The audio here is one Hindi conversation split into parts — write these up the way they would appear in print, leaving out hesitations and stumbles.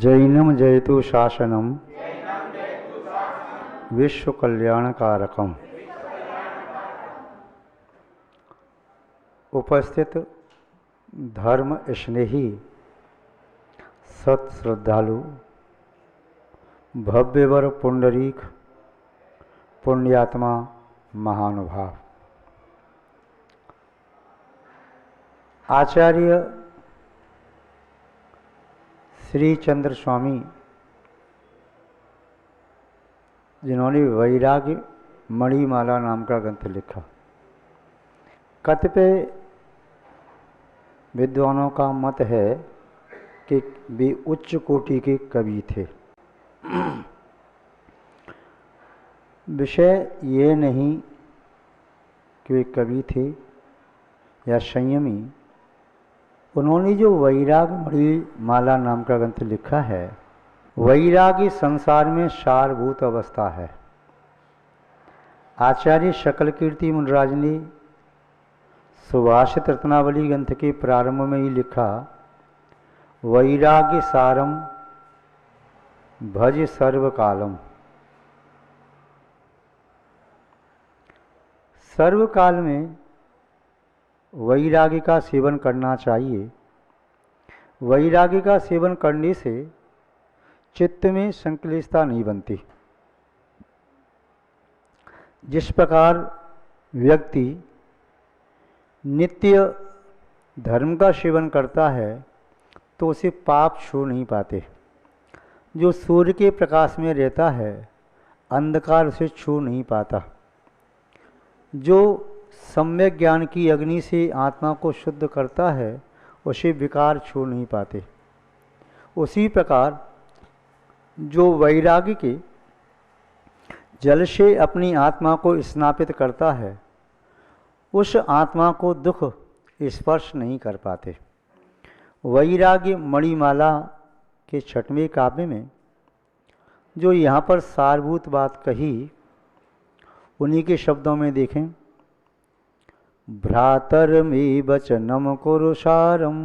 जैनम जयतु शासनम विश्व कल्याणकारकम। उपस्थित धर्म स्नेही सत श्रद्धालु भव्यवर पुंडरीक पुण्यात्मा महानुभाव, आचार्य श्री चंद्र स्वामी जिन्होंने वैराग्य मणिमाला नाम का ग्रंथ लिखा, कतिपय विद्वानों का मत है कि वे उच्च कोटि के कवि थे। विषय ये नहीं कि वे कवि थे या संयमी। उन्होंने जो वैराग्य मणिमाला नाम का ग्रंथ लिखा है, वैराग्य संसार में सारभूत अवस्था है। आचार्य शकलकीर्ति मुनिराज ने सुभाषित रत्नावली ग्रंथ के प्रारंभ में ही लिखा, वैराग्य सारम भज सर्वकालम। सर्वकाल में वैराग्य का सेवन करना चाहिए। वैराग्य का सेवन करने से चित्त में संक्लिष्टता नहीं बनती। जिस प्रकार व्यक्ति नित्य धर्म का सेवन करता है तो उसे पाप छू नहीं पाते। जो सूर्य के प्रकाश में रहता है, अंधकार उसे छू नहीं पाता। जो सम्यक ज्ञान की अग्नि से आत्मा को शुद्ध करता है, उसे विकार छू नहीं पाते। उसी प्रकार जो वैराग्य के जल से अपनी आत्मा को स्नापित करता है, उस आत्मा को दुख स्पर्श नहीं कर पाते। वैराग्य मणिमाला के छठवें काव्य में जो यहाँ पर सारभूत बात कही, उन्हीं के शब्दों में देखें। भ्रातरमे वचनम कुरुसारम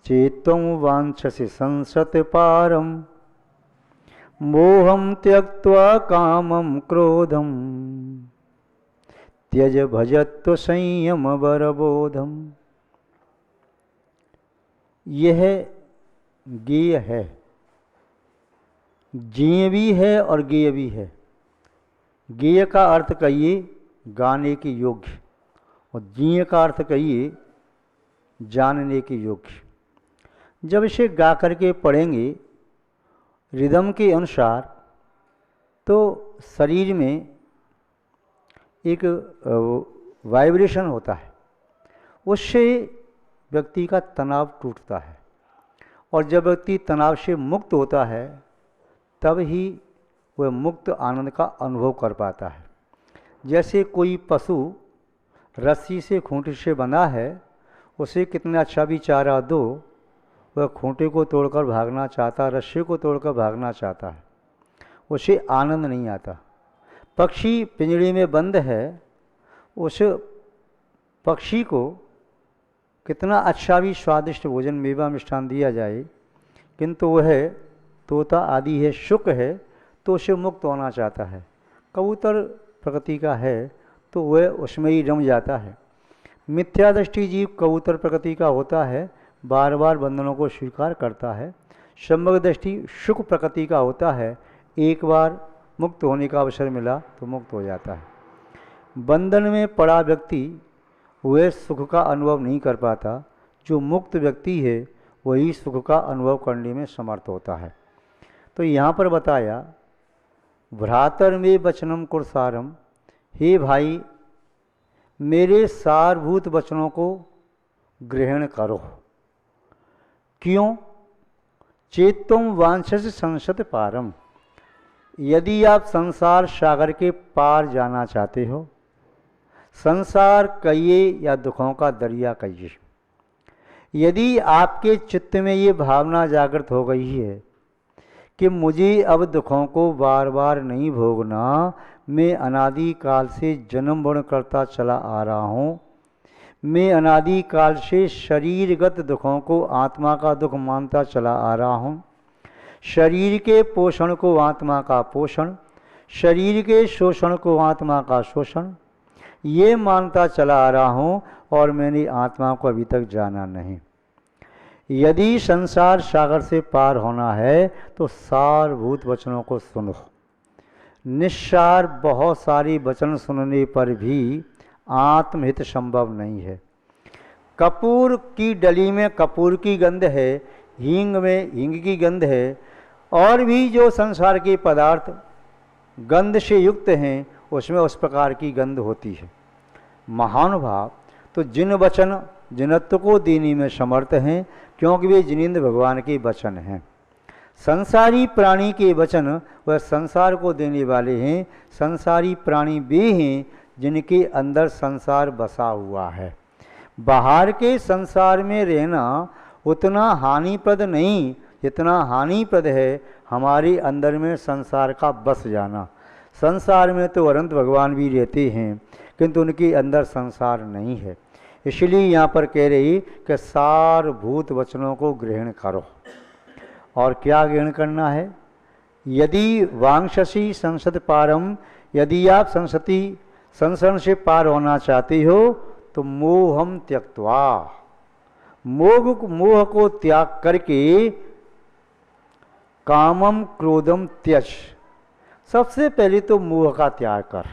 चेत्त्वं वाञ्छसि संसत पारम मोहम त्यक्त्वा कामम क्रोधम त्यज भजत्व संयम बरबोधम। यह गेय है, जीय भी है और गेय भी है। गेय का अर्थ कहिए गाने के योग्य, और जीय का अर्थ कहिए जानने के योग्य। जब इसे गा करके पढ़ेंगे रिदम के अनुसार, तो शरीर में एक वाइब्रेशन होता है, उससे व्यक्ति का तनाव टूटता है। और जब व्यक्ति तनाव से मुक्त होता है, तब ही वह मुक्त आनंद का अनुभव कर पाता है। जैसे कोई पशु रस्सी से खूंटे से बंधा है, उसे कितना अच्छा भी चारा दो, वह खूंटे को तोड़कर भागना चाहता, रस्सी को तोड़कर भागना चाहता है, उसे आनंद नहीं आता। पक्षी पिंजरे में बंद है, उस पक्षी को कितना अच्छा भी स्वादिष्ट भोजन मेवा मिष्ठान दिया जाए, किंतु वह तोता आदि है, शुक है, तो उसे मुक्त होना चाहता है। कबूतर प्रकृति का है तो वह उसमें ही रम जाता है। मिथ्या दृष्टि जीव कबूतर प्रकृति का होता है, बार बार बंधनों को स्वीकार करता है। समग्र दृष्टि शुक प्रकृति का होता है, एक बार मुक्त होने का अवसर मिला तो मुक्त हो जाता है। बंधन में पड़ा व्यक्ति वह सुख का अनुभव नहीं कर पाता। जो मुक्त व्यक्ति है वही सुख का अनुभव करने में समर्थ होता है। तो यहाँ पर बताया, भ्रातर में वचनम कुरसारम, हे भाई मेरे सारभूत वचनों को ग्रहण करो। क्यों? चेत्त्वं वाञ्छसि संसत पारम, यदि आप संसार सागर के पार जाना चाहते हो, संसार कहिए या दुखों का दरिया कहिए, यदि आपके चित्त में ये भावना जागृत हो गई है कि मुझे अब दुखों को बार बार नहीं भोगना, मैं अनादि काल से जन्म वर्ण करता चला आ रहा हूँ, मैं अनादि काल से शरीरगत दुखों को आत्मा का दुख मानता चला आ रहा हूँ। शरीर के पोषण को आत्मा का पोषण, शरीर के शोषण को आत्मा का शोषण, ये मानता चला आ रहा हूँ और मैंने आत्मा को अभी तक जाना नहीं। यदि संसार सागर से पार होना है तो सारभूत वचनों को सुनो। निस्सार बहुत सारी वचन सुनने पर भी आत्महित संभव नहीं है। कपूर की डली में कपूर की गंध है, हींग में हींग की गंध है, और भी जो संसार के पदार्थ गंध से युक्त हैं उसमें उस प्रकार की गंध होती है। महानुभाव तो जिन वचन जिनत्व को देने में समर्थ हैं, क्योंकि वे जिनेंद्र भगवान के वचन हैं। संसारी प्राणी के वचन वह संसार को देने वाले हैं। संसारी प्राणी वे हैं जिनके अंदर संसार बसा हुआ है। बाहर के संसार में रहना उतना हानिप्रद नहीं जितना हानिप्रद है हमारे अंदर में संसार का बस जाना। संसार में तो अनंत भगवान भी रहते हैं किंतु उनके अंदर संसार नहीं है। इसलिए यहाँ पर कह रही कि सारभूत वचनों को ग्रहण करो। और क्या ग्रहण करना है? यदि वांछसी संसद पारम, यदि आप संसरण से पार होना चाहते हो तो मोहम त्यक्त्वा, मोह को त्याग करके कामम क्रोधम त्यज। सबसे पहले तो मोह का त्याग कर।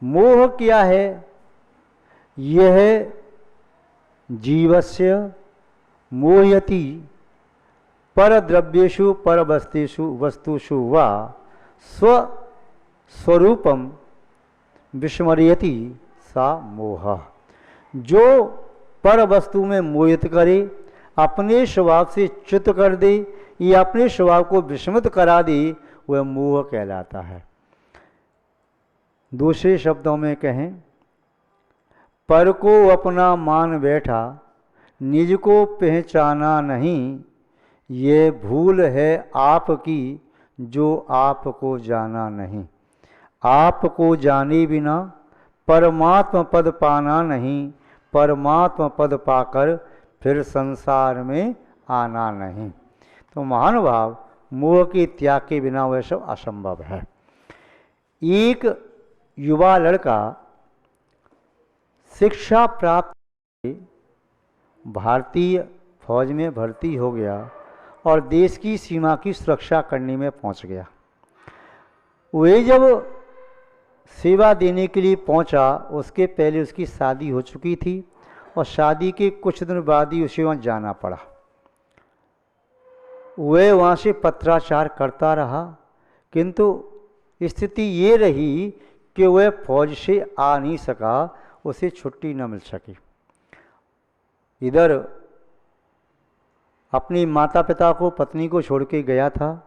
मोह क्या है? यह जीवस्य मोहयति परद्रव्येषु वस्तुषु वा स्वस्वरूपम विस्मरयति सा मोह। जो पर वस्तु में मोहित करे, अपने स्वभाव से च्युत कर दे या अपने स्वभाव को विस्मृत करा दे, वह मोह कहलाता है। दूसरे शब्दों में कहें, पर को अपना मान बैठा, निज को पहचाना नहीं, ये भूल है आपकी जो आपको जाना नहीं। आपको जाने बिना परमात्मा पद पाना नहीं, परमात्मा पद पाकर फिर संसार में आना नहीं। तो महानुभाव मोह के त्याग के बिना वह सब असंभव है। एक युवा लड़का शिक्षा प्राप्त भारतीय फौज में भर्ती हो गया और देश की सीमा की सुरक्षा करने में पहुंच गया। वे जब सेवा देने के लिए पहुंचा, उसके पहले उसकी शादी हो चुकी थी और शादी के कुछ दिन बाद ही उसे वहाँ जाना पड़ा। वह वहाँ से पत्राचार करता रहा, किंतु स्थिति ये रही कि वह फौज से आ नहीं सका, उसे छुट्टी न मिल सकी। इधर अपनी माता पिता को, पत्नी को छोड़ के गया था।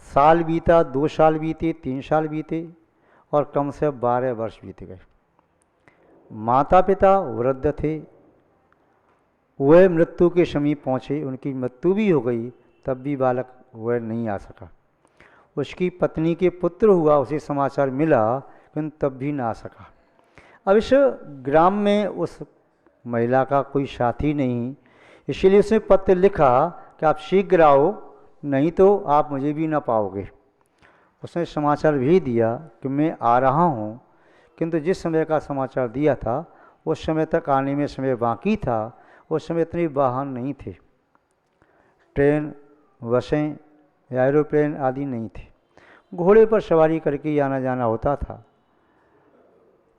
साल बीता, 2 साल बीते, 3 साल बीते और कम से 12 वर्ष बीत गए। माता पिता वृद्ध थे, वह मृत्यु के समीप पहुँचे, उनकी मृत्यु भी हो गई, तब भी बालक वह नहीं आ सका। उसकी पत्नी के पुत्र हुआ, उसे समाचार मिला, किंतु तब भी ना आ सका। अब इस ग्राम में उस महिला का कोई साथी नहीं, इसलिए उसने पत्र लिखा कि आप शीघ्र आओ, नहीं तो आप मुझे भी ना पाओगे। उसने समाचार भेज दिया कि मैं आ रहा हूँ, किंतु जिस समय का समाचार दिया था उस समय तक आने में समय बाकी था। उस समय इतने वाहन नहीं थे, ट्रेन, बसें, एरोप्लेन आदि नहीं थे। घोड़े पर सवारी करके आना जाना होता था।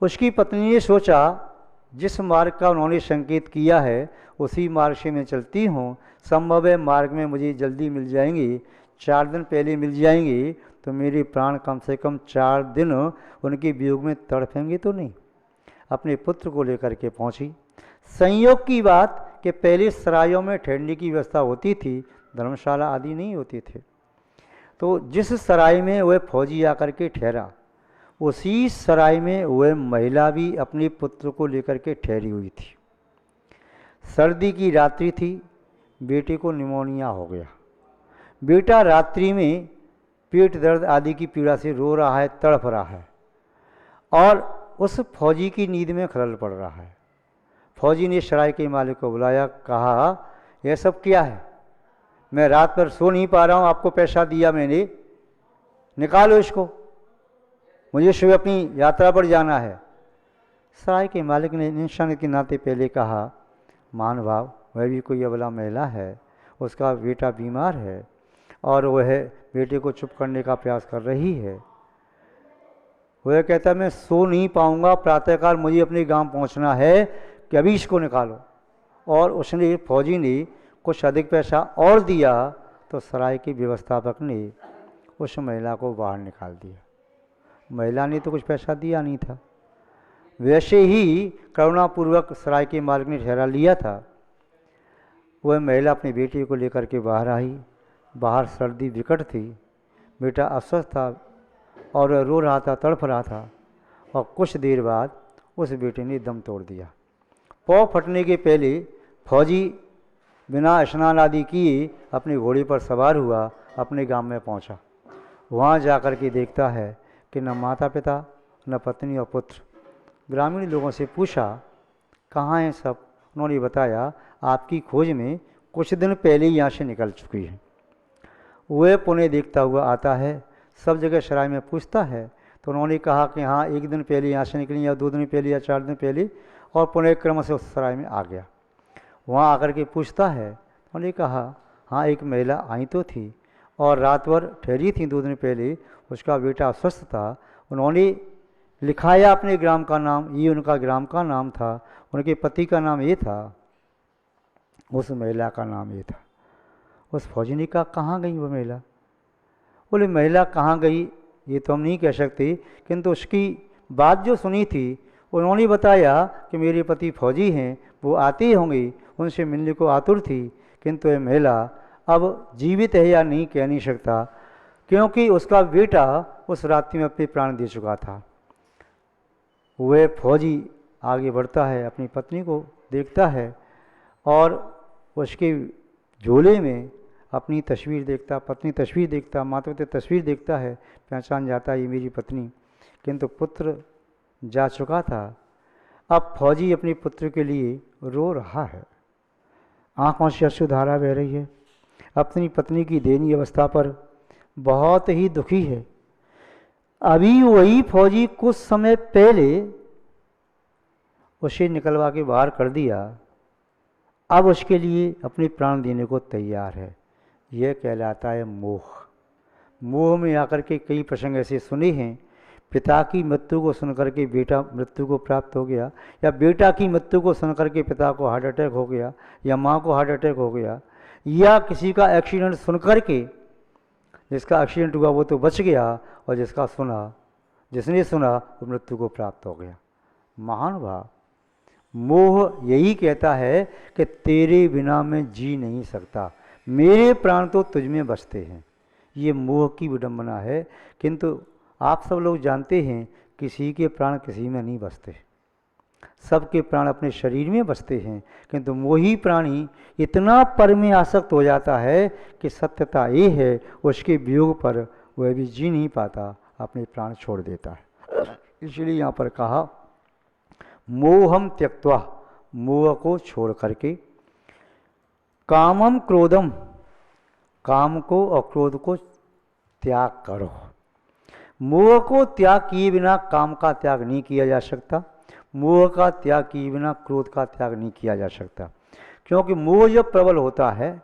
उसकी पत्नी ने सोचा, जिस मार्ग का उन्होंने संकेत किया है उसी मार्ग से मैं चलती हूँ, संभव है मार्ग में मुझे जल्दी मिल जाएंगे, 4 दिन पहले मिल जाएंगे, तो मेरे प्राण कम से कम 4 दिन उनके वियोग में तड़पेंगे तो नहीं। अपने पुत्र को लेकर के पहुँची। संयोग की बात कि पहले सरायों में ठहरने की व्यवस्था होती थी, धर्मशाला आदि नहीं होती थे। तो जिस सराय में वह फौजी आकर के ठहरा, उसी सराय में वह महिला भी अपने पुत्र को लेकर के ठहरी हुई थी। सर्दी की रात्रि थी, बेटे को निमोनिया हो गया। बेटा रात्रि में पेट दर्द आदि की पीड़ा से रो रहा है, तड़प रहा है और उस फौजी की नींद में खलल पड़ रहा है। फौजी ने सराय के मालिक को बुलाया, कहा यह सब क्या है, मैं रात भर सो नहीं पा रहा हूँ, आपको पैसा दिया मैंने, निकालो इसको, मुझे सुबह अपनी यात्रा पर जाना है। सराय के मालिक ने इंसान के नाते पहले कहा, महानुभाव वह भी कोई अबला महिला है, उसका बेटा बीमार है और वह बेटे को चुप करने का प्रयास कर रही है। वह कहता मैं सो नहीं पाऊंगा, प्रातःकाल मुझे अपने गांव पहुंचना है, कि अभी इसको निकालो। और उसने, फौजी ने कुछ अधिक पैसा और दिया तो सराय के व्यवस्थापक ने उस महिला को बाहर निकाल दिया। महिला ने तो कुछ पैसा दिया नहीं था, वैसे ही करुणापूर्वक सराय के मालिक ने ठहरा लिया था। वह महिला अपने बेटे को लेकर के बाहर आई। बाहर सर्दी विकट थी, बेटा अस्वस्थ था और रो रहा था, तड़फ रहा था। और कुछ देर बाद उस बेटे ने दम तोड़ दिया। पाँव फटने के पहले फौजी बिना स्नान आदि किए अपने घोड़े पर सवार हुआ, अपने गांव में पहुंचा। वहां जाकर के देखता है कि न माता पिता न पत्नी और पुत्र। ग्रामीण लोगों से पूछा कहाँ हैं सब। उन्होंने बताया आपकी खोज में कुछ दिन पहले ही यहाँ से निकल चुकी है। वह पुणे देखता हुआ आता है, सब जगह सराय में पूछता है तो उन्होंने कहा कि हाँ एक दिन पहले यहाँ से निकली, या 2 दिन पहले या 4 दिन पहले, और पुणे क्रम से उस सराय में आ गया। वहाँ आकर के पूछता है, उन्होंने कहा हाँ एक महिला आई तो थी और रात भर ठहरी थी 2 दिन पहले, उसका बेटा अस्वस्थ था। उन्होंने लिखाया अपने ग्राम का नाम, ये उनका ग्राम का नाम था, उनके पति का नाम ये था, उस महिला का नाम ये था। उस फौजी ने कहा कहाँ गई वो महिला। बोले महिला कहाँ गई ये तो हम नहीं कह सकते, किंतु उसकी बात जो सुनी थी उन्होंने बताया कि मेरे पति फौजी हैं, वो आते ही होंगे, उनसे मिलने को आतुर थी, किंतु ये महिला अब जीवित है या नहीं कह नहीं सकता, क्योंकि उसका बेटा उस रात्रि में अपने प्राण दे चुका था। वह फौजी आगे बढ़ता है, अपनी पत्नी को देखता है और उसके झोले में अपनी तस्वीर देखता, पत्नी तस्वीर देखता, माता पिता तस्वीर देखता है, पहचान जाता है ये मेरी पत्नी, किंतु पुत्र जा चुका था। अब फौजी अपने पुत्र के लिए रो रहा है, आंखों से अश्रुधारा बह रही है, अपनी पत्नी की दयनीय अवस्था पर बहुत ही दुखी है। अभी वही फौजी कुछ समय पहले उसे निकलवा के बाहर कर दिया, अब उसके लिए अपने प्राण देने को तैयार है। यह कहलाता है मोह। मोह में आकर के कई प्रसंग ऐसे सुने हैं, पिता की मृत्यु को सुनकर के बेटा मृत्यु को प्राप्त हो गया, या बेटा की मृत्यु को सुनकर के पिता को हार्ट अटैक हो गया, या माँ को हार्ट अटैक हो गया, या किसी का एक्सीडेंट सुनकर के, जिसका एक्सीडेंट हुआ वो तो बच गया और जिसने सुना वो मृत्यु को प्राप्त हो गया। महान भाव मोह यही कहता है कि तेरे बिना मैं जी नहीं सकता, मेरे प्राण तो तुझ में बसते हैं। ये मोह की विडंबना है, किंतु आप सब लोग जानते हैं किसी के प्राण किसी में नहीं बसते, सबके प्राण अपने शरीर में बसते हैं, किंतु मोही प्राणी इतना पर में आसक्त हो जाता है कि सत्यता ये है उसके वियोग पर वह भी जी नहीं पाता, अपने प्राण छोड़ देता है। इसलिए यहाँ पर कहा मोहम त्यक्त्वा, मोह को छोड़ करके, कामम क्रोधम, काम को और क्रोध को त्याग करो। मोह को त्याग किए बिना काम का त्याग नहीं किया जा सकता, मोह का त्याग किए बिना क्रोध का त्याग नहीं किया जा सकता, क्योंकि मोह जब प्रबल होता है,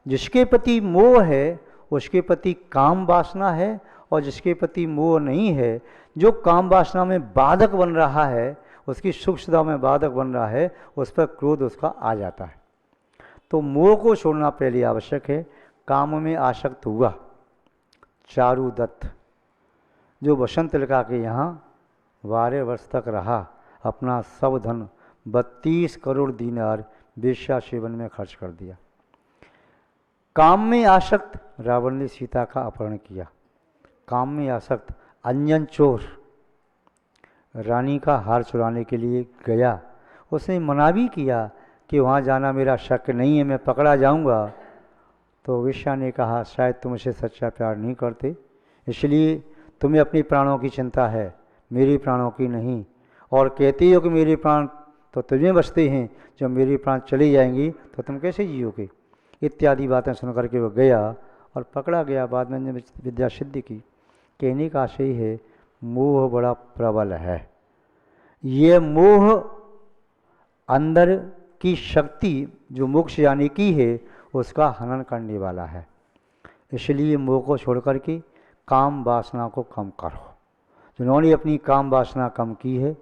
जिसके प्रति मोह है उसके प्रति काम वासना है, और जिसके प्रति मोह नहीं है, जो काम वासना में बाधक बन रहा है, उसकी सुख सुविधा में बाधक बन रहा है, उस पर क्रोध उसका आ जाता है। तो मोह को छोड़ना पहले आवश्यक है। काम में आसक्त हुआ चारू दत्त, जो वसंत लगा के यहाँ 12 वर्ष तक रहा, अपना सब धन 32 करोड़ दीनार वेश्या सेवन में खर्च कर दिया। काम में आसक्त रावण ने सीता का अपहरण किया। काम में आसक्त अंजन चोर रानी का हार चुराने के लिए गया, उसने मना भी किया कि वहाँ जाना मेरा शक नहीं है, मैं पकड़ा जाऊँगा। तो वेश्या ने कहा शायद तुम मुझसे सच्चा प्यार नहीं करते, इसलिए तुम्हें अपने प्राणों की चिंता है, मेरे प्राणों की नहीं, और कहते हो कि मेरे प्राण तो तुम्हें बचते हैं, जब मेरे प्राण चले जाएंगे तो तुम कैसे जियोगे। इत्यादि बातें सुन करके वो गया और पकड़ा गया। बाद में विद्या सिद्धि की। कहने का आशय है मोह बड़ा प्रबल है। ये मोह अंदर की शक्ति जो मोक्ष यानी की है उसका हनन करने वाला है। इसलिए मोह को छोड़ करके काम वासना को कम करो। जिन्होंने अपनी काम वासना कम की है,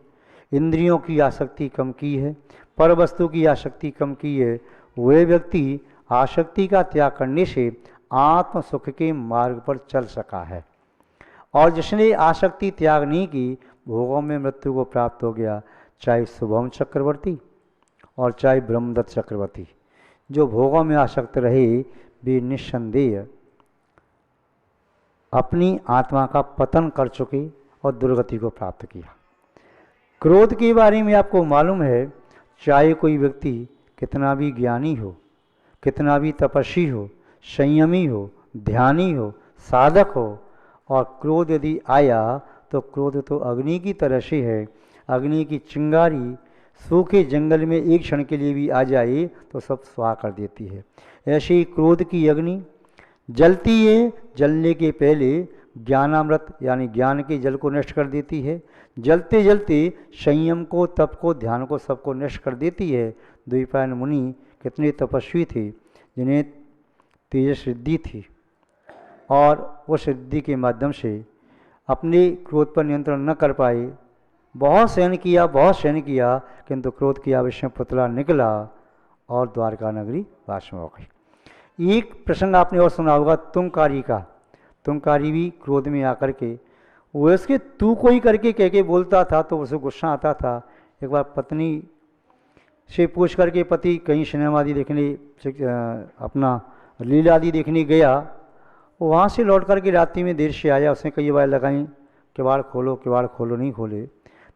इंद्रियों की आसक्ति कम की है, पर वस्तु की आसक्ति कम की है, वे व्यक्ति आसक्ति का त्याग करने से आत्म सुख के मार्ग पर चल सका है। और जिसने आसक्ति त्याग नहीं की, भोगों में मृत्यु को प्राप्त हो गया। चाहे शुभम चक्रवर्ती और चाहे ब्रह्मदत्त चक्रवर्ती, जो भोगों में आसक्त रहे वे निस्संदेह अपनी आत्मा का पतन कर चुके और दुर्गति को प्राप्त किया। क्रोध के बारे में आपको मालूम है, चाहे कोई व्यक्ति कितना भी ज्ञानी हो, कितना भी तपस्वी हो, संयमी हो, ध्यानी हो, साधक हो, और क्रोध यदि आया तो क्रोध तो अग्नि की तरह से है। अग्नि की चिंगारी सूखे जंगल में एक क्षण के लिए भी आ जाए तो सब स्वाहा कर देती है। ऐसे ही क्रोध की अग्नि जलती है, जलने के पहले ज्ञानामृत यानी ज्ञान के जल को नष्ट कर देती है। जलते जलते संयम को, तप को, ध्यान को, सबको नष्ट कर देती है। द्वैपायन मुनि कितने तपस्वी थे जिन्हें तेजस सिद्धि थी, और वो सिद्धि के माध्यम से अपने क्रोध पर नियंत्रण न कर पाए। बहुत सहन किया, बहुत सहन किया, किंतु क्रोध की आवेश में पुतला निकला और द्वारका नगरी वास में हो गई। एक प्रसंग आपने और सुना होगा तुंगकारी का। तुंगकारी भी क्रोध में आकर के वो उसके तू कोई करके कह के बोलता था तो उसे गुस्सा आता था। एक बार पत्नी से पूछ करके पति कहीं सिनेमा आदि देखने, अपना लीला आदि देखने गया, वहाँ से लौट करके रात्रि में देर से आया। उसने कई बार लगाई किवाड़ खोलो, किवाड़ खोलो, नहीं खोले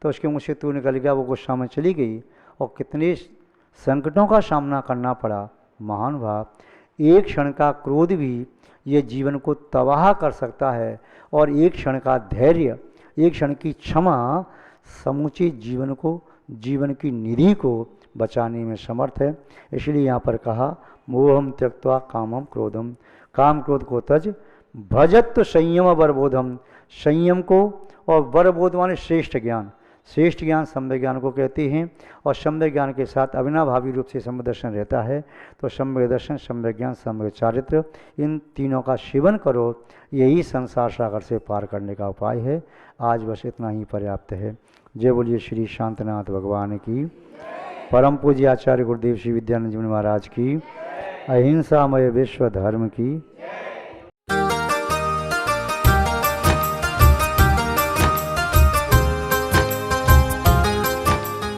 तो उसके मुँह से तू निकल गया। वो गुस्सा में चली गई और कितने संकटों का सामना करना पड़ा। महानुभाव, एक क्षण का क्रोध भी ये जीवन को तबाह कर सकता है, और एक क्षण का धैर्य, एक क्षण की क्षमा समूचे जीवन को, जीवन की निधि को बचाने में समर्थ है। इसलिए यहाँ पर कहा मोहम त्यक्त्वा कामम क्रोधम, काम क्रोध को तज, भजत संयम वरबोधम, संयम को और वरबोध माने श्रेष्ठ ज्ञान। श्रेष्ठ ज्ञान सम्यक ज्ञान को कहते हैं, और सम्यक ज्ञान के साथ अविनाभावी रूप से सम्यक दर्शन रहता है। तो सम्यक दर्शन, सम्यक ज्ञान, सम्यक चारित्र, इन तीनों का सेवन करो, यही संसार सागर से पार करने का उपाय है। आज बस इतना ही पर्याप्त है। जय बोलिए श्री शांतनाथ भगवान की, परम पूज्य आचार्य गुरुदेव श्री विद्यानंद जी महाराज की, अहिंसामय विश्व धर्म की।